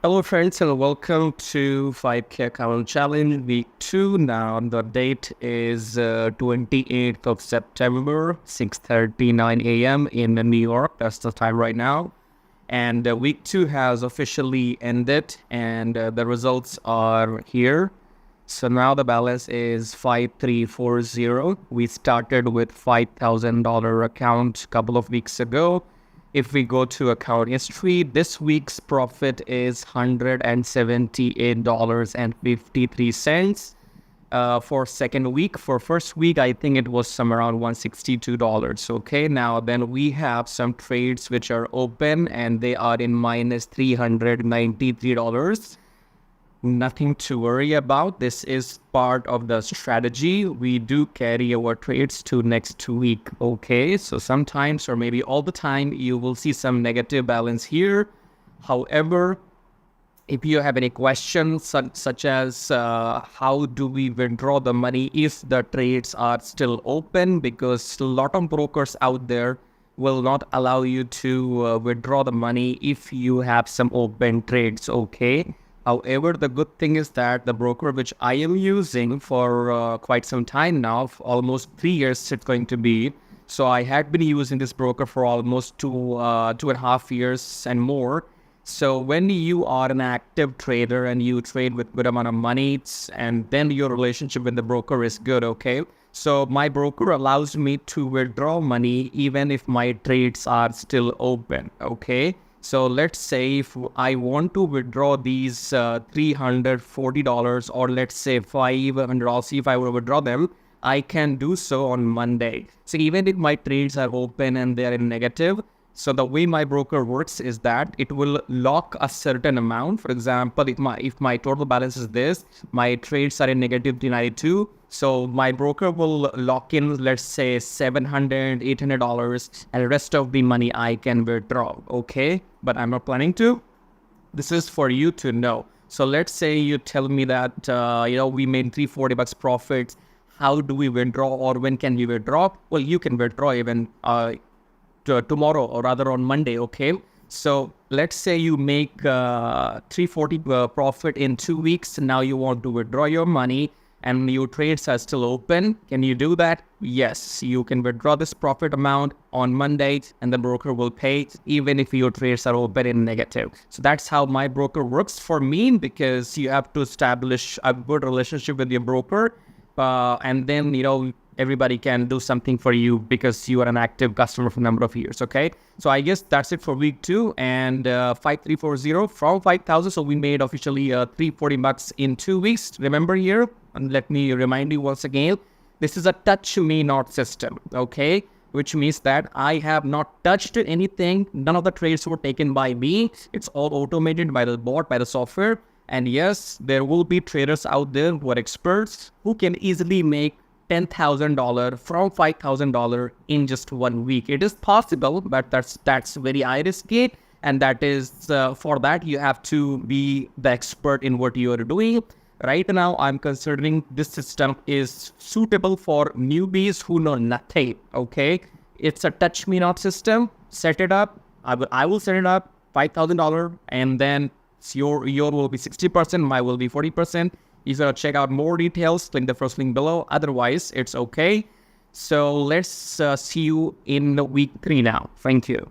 Hello friends and welcome to 5K Account Challenge Week 2. Now the date is 28th of September, 6:39 a.m. in New York. That's the time right now. And Week 2 has officially ended and the results are here. So now the balance is 5340. We started with $5,000 account a couple of weeks ago. If we go to account history, this week's profit is $178.53 for second week. For first week, I think it was somewhere around $162. Okay, now then we have some trades which are open and they are in minus $393. Nothing to worry about. This is part of the strategy. We do carry our trades to next week. Okay, so sometimes or maybe all the time you will see some negative balance here. However, if you have any questions such as how do we withdraw the money if the trades are still open, because a lot of brokers out there will not allow you to withdraw the money if you have some open trades. Okay. However, the good thing is that the broker which I am using for quite some time now, almost 3 years it's going to be. So I had been using this broker for almost two and a half years and more. So when you are an active trader and you trade with good amount of money, and then your relationship with the broker is good, okay? So my broker allows me to withdraw money even if my trades are still open, okay? So let's say if I want to withdraw these $340 or let's say $500, if I will withdraw them, I can do so on Monday. So even if my trades are open and they are in negative, so the way my broker works is that it will lock a certain amount. For example, if my total balance is this, my trades are in negative 392. So my broker will lock in, let's say $700, $800, and the rest of the money I can withdraw. Okay, but I'm not planning to. This is for you to know. So let's say you tell me that we made $340 profits. How do we withdraw, or when can we withdraw? Well, you can withdraw even tomorrow or rather on Monday. Okay, so let's say you make $340 profit in 2 weeks. Now you want to withdraw your money and your trades are still open. Can you do that? Yes, you can withdraw this profit amount on Monday and the broker will pay even if your trades are open in negative. So that's how my broker works for me, because you have to establish a good relationship with your broker and then everybody can do something for you because you are an active customer for a number of years. Okay, so I guess that's it for week 2 and 5340 from 5,000. So we made officially $340 in 2 weeks. Remember here, and let me remind you once again, this is a touch me not system. Okay, which means that I have not touched anything. None of the trades were taken by me. It's all automated by the bot, by the software. And yes, there will be traders out there who are experts who can easily make $10,000 from $5,000 in just 1 week. It is possible, but that's very high risky, and that is for that you have to be the expert in what you are doing. Right now, I'm considering this system is suitable for newbies who know nothing. Okay, it's a touch me not system. Set it up. I will set it up $5,000, and then your will be 60%, mine will be 40%. If you want to check out more details, click the first link below. Otherwise, it's okay. So let's see you in week 3 now. Thank you.